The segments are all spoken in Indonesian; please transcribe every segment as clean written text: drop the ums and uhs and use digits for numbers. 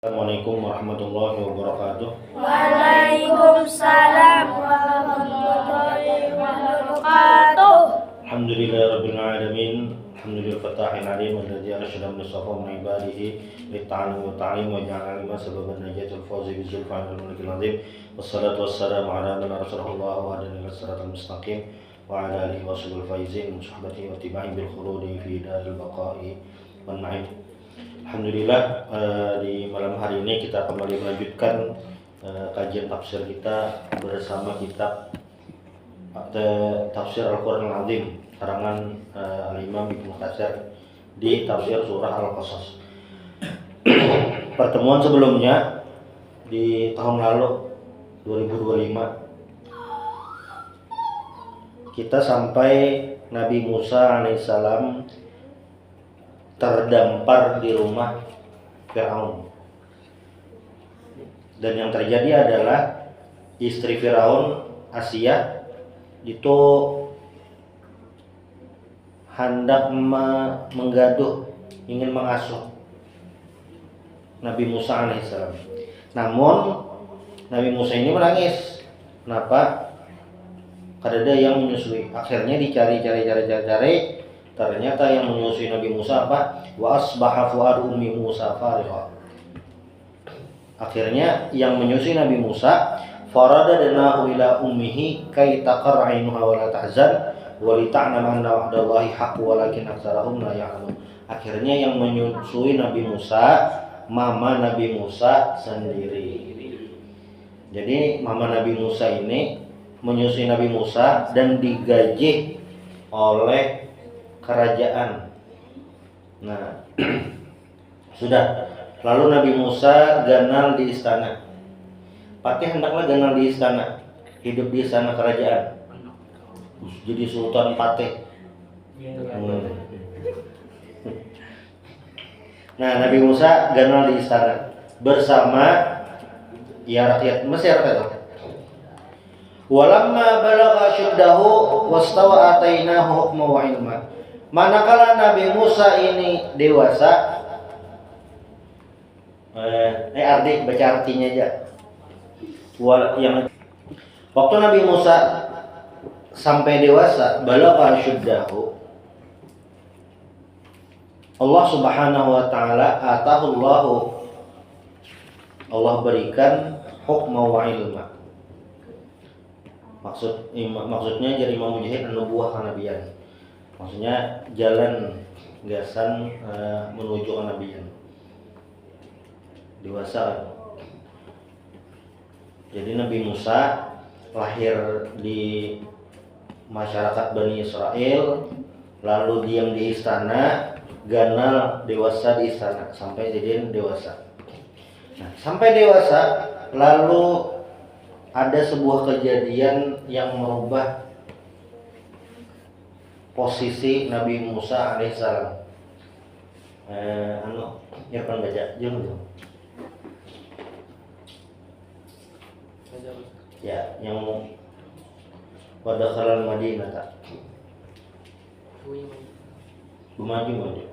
Assalamualaikum warahmatullahi wabarakatuh. Waalaikumsalam warahmatullahi wabarakatuh. Alhamdulillahirabbil alamin. Alhamdulillah fatahil alim alladzi arsyada min safa min ibadihi litta'allum wa ta'lim wa ja'ala lima sababan najatul fawzi bi zulfan al malikil azim. Wassalatu wassalamu ala man arsalallahu wa ala siratal mustaqim wa ala alihi washabihi faizin musahabati wa tibai bil khuludi fi daril baqa'i wan na'im. Alhamdulillah, di malam hari ini kita kembali melanjutkan kajian tafsir kita bersama kitab Tafsir Al-Quran Al-Azim karangan Al-Imam Ibnu Katsir di tafsir surah Al-Qasas. Pertemuan sebelumnya di tahun lalu 2025 kita sampai Nabi Musa alaihissalam terdampar di rumah Firaun, dan yang terjadi adalah istri Firaun, Asia, itu hendak menggaduh, ingin mengasuh Nabi Musa alaihissalam. Namun Nabi Musa ini menangis. Kenapa? Karena ada yang menyusui. Akhirnya dicari, ternyata yang menyusui Nabi Musa apa? Wa asbaha fuadu ummi Musa farigha. Akhirnya yang menyusui Nabi Musa, faradadnahu ila ummihi kay taqarra 'ainuha wa la tahzan wa li ta'lama anna wa'dallahi haqqun walakin aktsarahum la ya'lamun. Akhirnya yang menyusui Nabi Musa, mama Nabi Musa sendiri. Jadi mama Nabi Musa ini menyusui Nabi Musa dan digaji oleh kerajaan. Nah, sudah. Lalu Nabi Musa ganal di istana. Patih hendaklah ganal di istana, hidup di istana kerajaan. Jadi Sultan Patih. Nah, Nabi Musa ganal di istana bersama rakyat Mesir kata. Walamma balagha syuddahu wastawa atainahu hukma wa ilma. Manakala Nabi Musa ini dewasa, arti baca artinya aja. Waktu Nabi Musa sampai dewasa, balagha syuddahu, Allah Subhanahu wa taala Allah berikan hukma wa ilma. Maksudnya jadi Imam Mujahid an-nubuwah kenabian. Maksudnya jalan gasan menuju kenabian. Dewasa. Jadi Nabi Musa lahir di masyarakat Bani Israel, lalu diam di istana, ganal dewasa di istana sampai jadi dewasa. Nah, sampai dewasa lalu ada sebuah kejadian yang merubah posisi Nabi Musa alaihissalam. Irfan baca, jangan. Ya, yang pada kalan Madinah tak. Maju.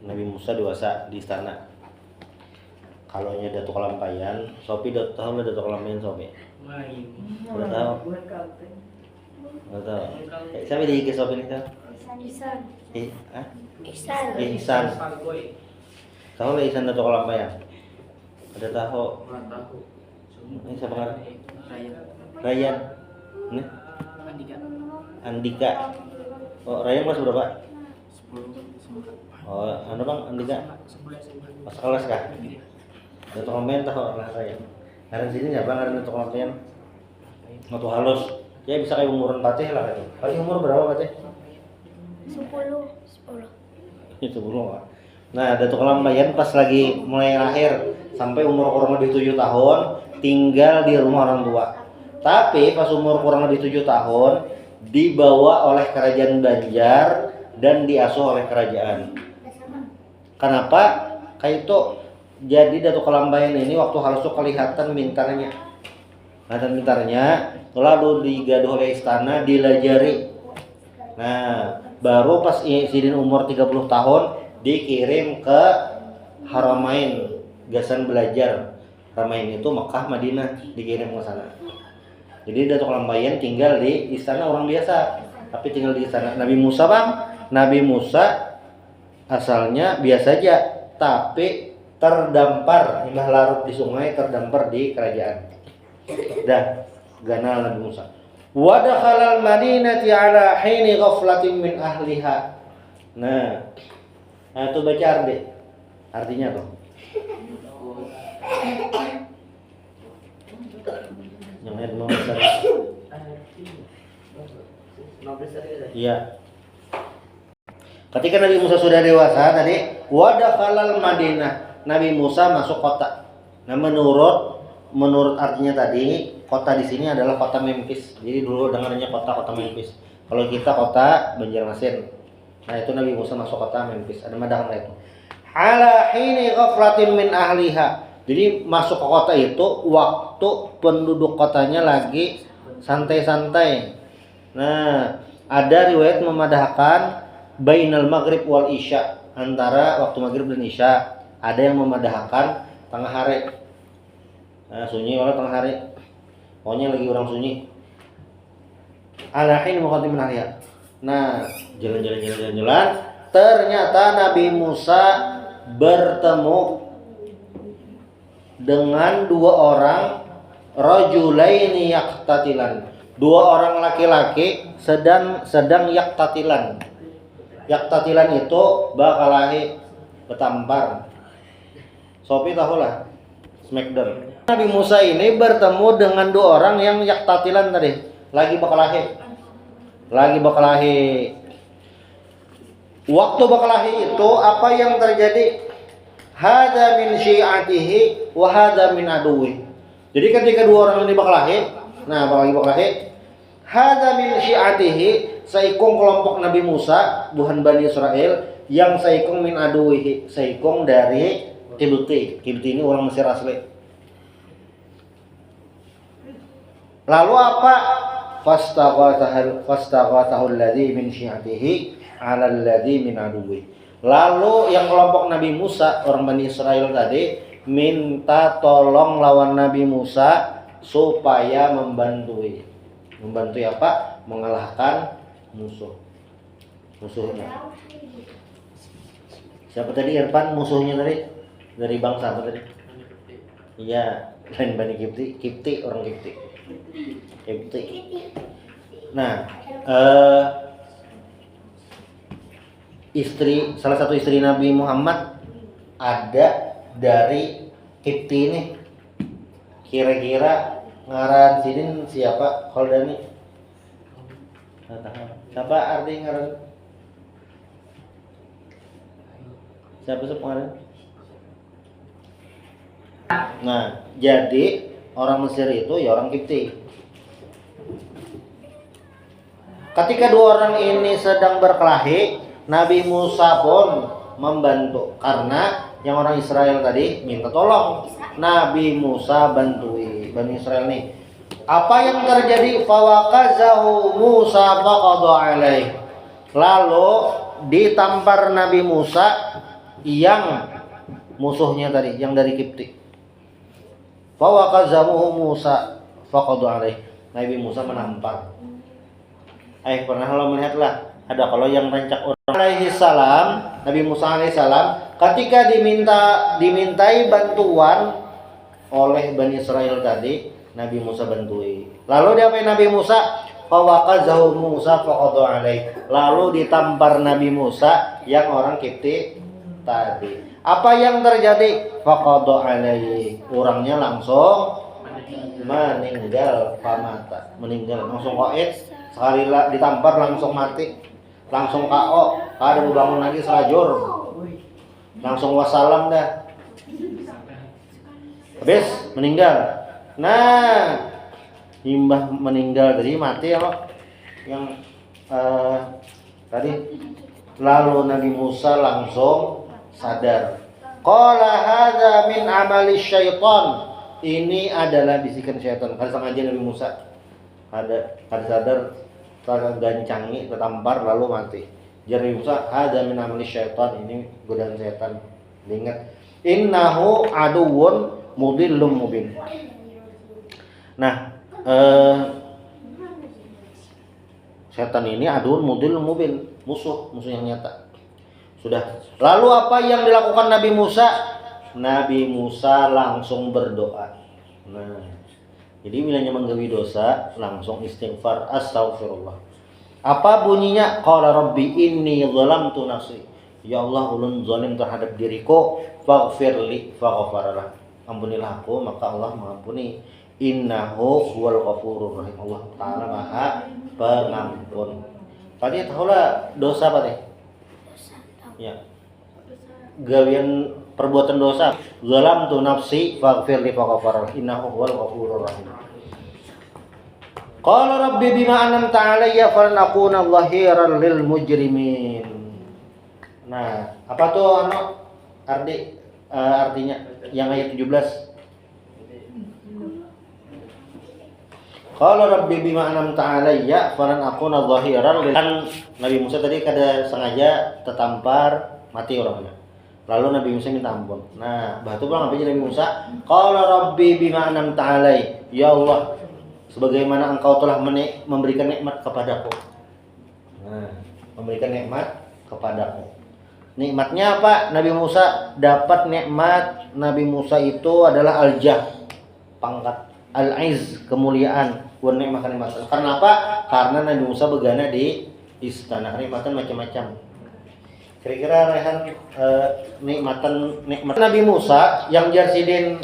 Nabi Musa dewasa di istana. Kalau nya Datuk Kalampayan, Sopi tahu nggak Datuk Kalampayan Sopi? Udah tahu. Udah tahu. Siapa di IG Sopi ini kan? Ihsan. Tahu nggak Ihsan Datuk Kalampayan? Ada tahu? Ini siapa kan? Ryan. Nih? Andika. Oh, Ryan kelas berapa? 10. Oh, Bang Andika? Pas kelas kah? Datuk Kalampayan tahu lah Ryan. Karena sini siapa ngaran Datuk Kalampayan? Waktu halus. Ya bisa kayak umuran Patih lah itu. Patih umur berapa Patih? 10. Itu 10 Pak. Nah, Datuk Kalampayan pas lagi mulai lahir sampai umur kurang lebih 7 tahun tinggal di rumah orang tua. Tapi pas umur kurang lebih 7 tahun dibawa oleh kerajaan Banjar dan diasuh oleh kerajaan. Kenapa? Kayak itu jadi Datuk Kalampayan ini waktu halus tuh kelihatan mintarnya. Lalu digaduh oleh istana, dilajari. Nah, baru pas Sidin umur 30 tahun dikirim ke Haramain gasan belajar Ramain itu Mekah, Madinah, dikirim ke sana. Jadi Datuk Lambayan tinggal di istana orang biasa, tapi tinggal di istana. Nabi Musa bang, Nabi Musa asalnya biasa aja, tapi terdampar, imbah larut di sungai, terdampar di kerajaan. Dah, ganal Nabi Musa. Wa dakhalal madinati ala hini ghaflatin min ahliha. Nah, itu baca artinya tuh. Yang ayat 15. Iya. Ketika Nabi Musa sudah dewasa tadi, wa dakhalal Madinah. Nabi Musa masuk kota. Nah, menurut artinya tadi, kota di sini adalah kota Memphis. Jadi dulu dengarnya kota Memphis. Kalau kita kota Banjarmasin. Nah, itu Nabi Musa masuk kota Memphis. Ada madahna itu. Ala hini ghaflatin min ahliha. Jadi masuk ke kota itu waktu penduduk kotanya lagi santai-santai. Nah, ada riwayat memadahkan bainal maghrib wal isya, antara waktu maghrib dan isya. Ada yang memadahkan tengah hari. Nah, sunyi orang tengah hari. Pokoknya lagi orang sunyi. Alahin muqaddim nahya. Nah, jalan. Ternyata Nabi Musa bertemu dengan dua orang rajulaini yaqtatilan. Dua orang laki-laki sedang yaqtatilan. Yaqtatilan itu bakalahi betampar. Sopi tahulah Smackdown. Nabi Musa ini bertemu dengan dua orang yang yaktatilan tadi, lagi bakalahi. Waktu bakalahi itu apa yang terjadi? Hadza min syi'atihi wa hadza min aduwi. Jadi ketika dua orang ini bakalahi, hadza min syi'atihi, saikung kelompok Nabi Musa, buhan Bani Israel, yang saikung min aduwihi, saikung dari Kibti ini orang Mesir asli. Lalu apa? Fastaghathahu alladhi min syi'atihi 'ala alladhi min aduwwi. Lalu yang kelompok Nabi Musa, orang Bani Israel tadi, minta tolong lawan Nabi Musa supaya membantui apa? Mengalahkan musuhnya. Siapa tadi Irfan musuhnya tadi? Dari bangsa apa tadi? Iya, lain Bani Kipti, orang Kipti. Nah, salah satu istri Nabi Muhammad ada dari Kipti ini. Kira-kira ngaran sini siapa? Kholdani. Siapa arti ngaran? Siapa ngaran? Nah, jadi orang Mesir itu ya orang Kipti. Ketika dua orang ini sedang berkelahi, Nabi Musa pun membantu karena yang orang Israel tadi minta tolong. Nabi Musa bantui Bani Israel nih. Apa yang terjadi? Fawaqazahu Musa faqada alaih. Lalu ditampar Nabi Musa yang musuhnya tadi, yang dari Kipti. Fawaqazahu Musa faqada alaih. Nabi Musa menampar. Pernah lo melihatlah, ada kalau yang rancak orang alaihi salam, Nabi Musa alaihi salam ketika dimintai bantuan oleh Bani Israel tadi, Nabi Musa bantui. Lalu diapain Nabi Musa? Fawaqazahu Musa faqada alaih. Lalu ditampar Nabi Musa yang orang Kipti tadi. Apa yang terjadi? Faqada alaihi. Orangnya langsung meninggal, langsung qaid. Sekali ditampar langsung mati, langsung KO, ada mau bangun lagi selajur, langsung wassalam dah, habis meninggal. Nah, imbah meninggal jadi mati apa yang tadi. Lalu Nabi Musa langsung sadar. Qala hadza min amali syaitan. Ini adalah bisikan syaitan. Kalau sengaja Nabi Musa ada sadar, tergancangi, tertampar lalu mati. Jadi Musa ada min amali syaitan, ini godaan setan. Ingat Innahu aduwwun mudillum mubin. Nah, setan ini aduwwun mudillum mubin, musuh yang nyata. Sudah. Lalu apa yang dilakukan Nabi Musa? Nabi Musa langsung berdoa. Nah, jadi bilanya menggawi dosa langsung istighfar, astaghfirullah. Apa bunyinya? Qala rabbi inni zalamtu nafsi. Ya Allah, ulun zalim terhadap diriku, faghfirli, faghfaralah. Ampunilah aku, maka Allah mengampuni. Innahu huwal ghafurur rahim. Allah Ta'ala Maha Pengampun. Tadi tahulah dosa apa teh? Ya. Gawian perbuatan dosa. Zalamtu nafsi, faghfirli, faghfaralah. Innahu huwal ghafurur rahim. Qala rabbi bima an'amta 'alayya falan akuna dhahiran lil mujrimin. Nah, apa tuh artinya yang ayat 17? Qala rabbi bima an'amta 'alayya falan akuna dhahiran lil. Kan Nabi Musa tadi kada sengaja tertampar mati orangnya. Lalu Nabi Musa minta ampun. Nah, batu pulang apa aja Nabi Musa? Qala rabbi bima an'amta 'alayya. Ya Allah, sebagaimana engkau telah memberikan nikmat kepadaku. Nah, memberikan nikmat kepadaku. Nikmatnya apa? Nabi Musa dapat nikmat. Nabi Musa itu adalah al-jah, pangkat, al-izz, kemuliaan, wa nikmatan. Karena apa? Karena Nabi Musa begana di istana. Nikmatan macam-macam. Kira-kira rehan nikmatan Nabi Musa yang jarsidin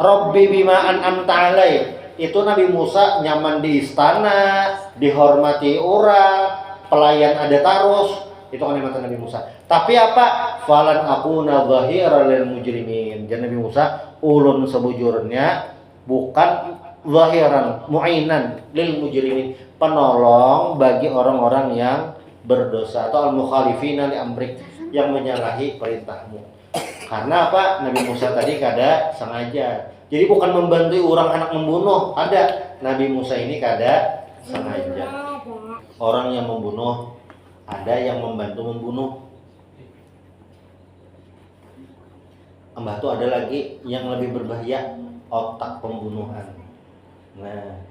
Rabbi bima an'amta 'alai. Itu Nabi Musa nyaman di istana, dihormati orang, pelayan ada terus. Itu kan nikmatan Nabi Musa. Tapi apa? Falan akuna dhahiran lil mujrimin. Jadi Nabi Musa ulun sebujurnya bukan zahiran, mu'inan lil mujrimin, penolong bagi orang-orang yang berdosa atau al-mukhalifina li amrik, yang menyalahi perintahmu. Karena apa? Nabi Musa tadi kada sengaja. Jadi bukan membantu orang anak membunuh, ada. Nabi Musa ini kada sengaja. Orang yang membunuh, ada yang membantu membunuh. Membantu ada lagi yang lebih berbahaya, otak pembunuhan. Nah,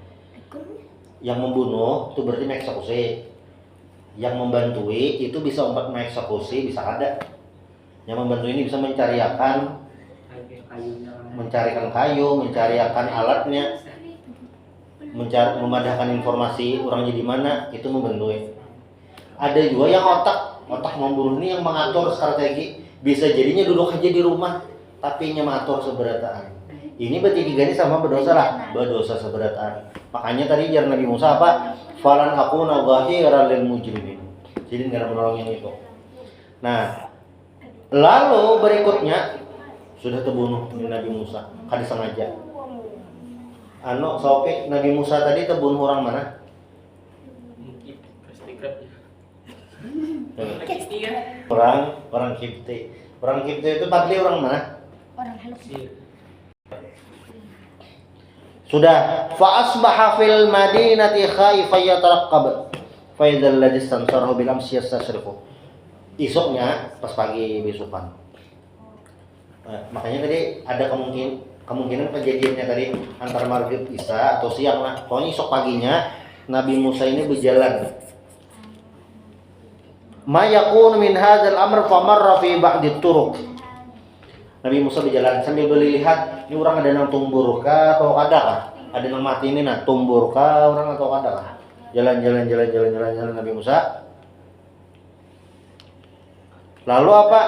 yang membunuh itu berarti mengeksekusi. Yang membantui itu bisa umpat mengeksekusi, bisa kada. Yang membantu ini bisa mencarikan kayu, mencarikan alatnya, memadahkan informasi orangnya di mana, itu membantu. Ada juga yang otak membunuh ini yang mengatur strategi, bisa jadinya duduk aja di rumah tapi nya mengatur seberataan. Ini berarti tiga ini sama berdosa lah, berdosa seberataan. Makanya tadi jar Nabi Musa apa? Falan akuna dhahiran lil mujrimin. Jadi enggak menolong yang itu. Nah, lalu berikutnya sudah terbunuh Nabi Musa, kada sengaja. Sopi Nabi Musa tadi terbunuh orang mana? Orang Kipti. Orang Kipti itu Padli orang mana? Orang halus. Sudah fa asbaha fil madinati khaifan yataraqqab fa idzal ladzi istansarahu bil amsi yastasrifu. Esoknya pas pagi besokan. Makanya tadi ada kemungkinan kejadiannya tadi antara maghrib isya atau siang lah. Pokoknya esok paginya Nabi Musa ini berjalan. Ma yakun min hadzal amr famarra fi ba'di turuq. Nabi Musa berjalan sambil melihat ini orang ada nang tumbur kah atau kada kah? Ada nang mati ini nah tumbur kah orang atau kada kah? Jalan Nabi Musa. Lalu apa?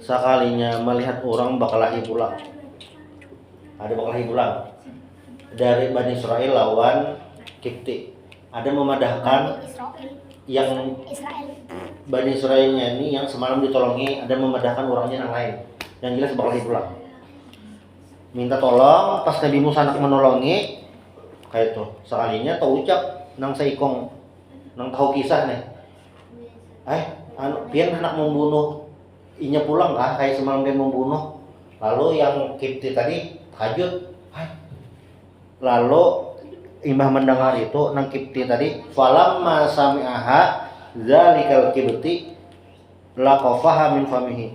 Sekalinya melihat orang bakalahi pulang. Ada bakalahi pulang dari Bani Israel lawan Kipti. Ada memadahkan yang Bani Israelnya ini yang semalam ditolongi, ada memadahkan orangnya yang lain. Yang jelas bakalahi pulang. Minta tolong, pas Nabi Musa nak menolongi, kayak itu. Sekalinya tahu ucap nang saikong, nang tahu kisah nih. Pian hendak membunuh inya pulang kah kayak semalam dia membunuh. Lalu yang Kipti tadi tahajud. Lalu Imah mendengar itu nang Kipti tadi falamma sami'aha zalikal Kipti laqafaha min famihi.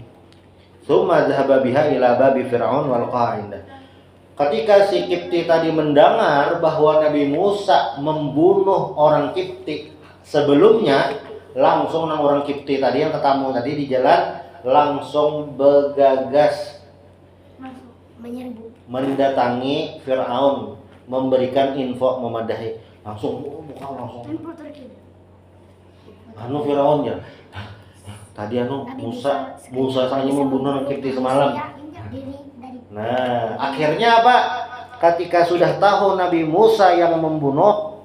Tsumma dhahaba biha ila babi Fir'aun walqaha indah. Ketika si Kipti tadi mendengar bahwa Nabi Musa membunuh orang Kipti sebelumnya, langsung orang Kipti tadi yang ketemu tadi di jalan langsung bergagas mendatangi Fir'aun, memberikan info memadahi. Langsung bukan langsung anu Fir'aun ya. Tadi anu Musa saja membunuh orang Kipti semalam. Nah, akhirnya apa? Ketika sudah tahu Nabi Musa yang membunuh,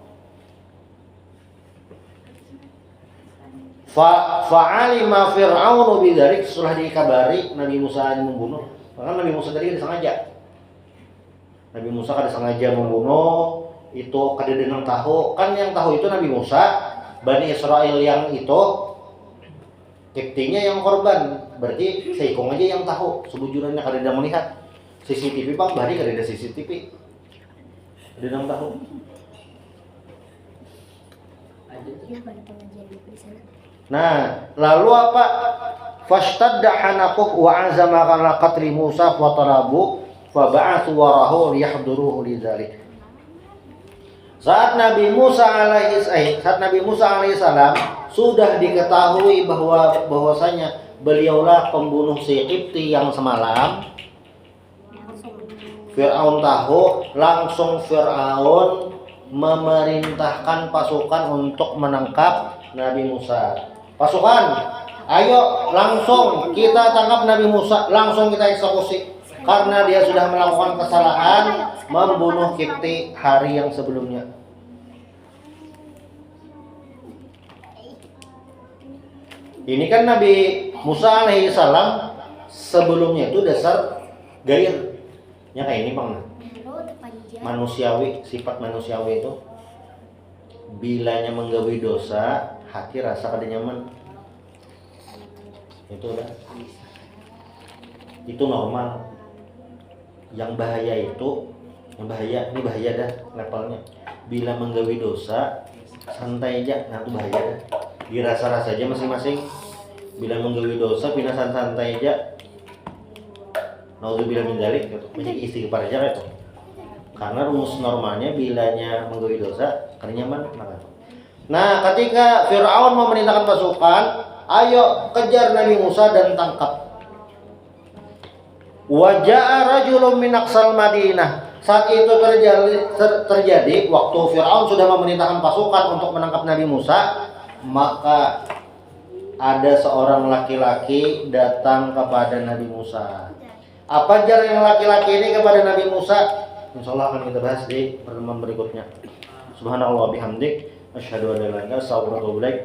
fa'alima Fir'aunu bidzalik, setelah dikabari Nabi Musa yang membunuh. Maka Nabi Musa tadi disengaja. Nabi Musa kada sengaja membunuh, itu kadedenang tahu. Kan yang tahu itu Nabi Musa, Bani Israel yang itu Kiptinya yang korban. Berarti seikong aja yang tahu. Sebujurnya kadedang melihat. CCTV bang, bari kadeda CCTV. Kadedang tahu. Nah, lalu apa? Fashtadda hanaquh wa azama ala qatli Musa wa tarabu fa ba'athu warahu liyahduruhu lidzalik. Saat Nabi Musa alaihi salam sudah diketahui bahwasanya beliaulah pembunuh si Kipti yang semalam, Fir'aun tahu, langsung Fir'aun memerintahkan pasukan untuk menangkap Nabi Musa. Pasukan, ayo langsung kita tangkap Nabi Musa, langsung kita eksekusi. Karena dia sudah melakukan kesalahan membunuh Kipti hari yang sebelumnya. Ini kan Nabi Musa alaihi salam sebelumnya itu dasar gair. Ya kayak ini bang, manusiawi, sifat manusiawi itu bilanya menggawi dosa, hati rasa kada nyaman. Itu udah, itu normal. Yang bahaya itu, ini bahaya dah levelnya. Bila menggawi dosa, santai aja, nah itu bahaya dah. Dirasa-rasa aja masing-masing. Bila menggawi dosa, pinasan santai aja. Naudzubillah min dzalik, menjadi istighfar aja itu. Karena rumus normalnya bilanya menggawi dosa, kada nyaman maka. Nah, ketika Fir'aun memerintahkan pasukan, ayo kejar Nabi Musa dan tangkap. Waja'a rajulun min aqsal Madinah. Saat itu terjadi waktu Fir'aun sudah memerintahkan pasukan untuk menangkap Nabi Musa, maka ada seorang laki-laki datang kepada Nabi Musa. Apa ajar yang laki-laki ini kepada Nabi Musa? Insyaallah akan kita bahas di pertemuan berikutnya. Subhanallah bihamdik, asyhadu an la ilaha illa anta, astaghfiruka wa atubu ilaik.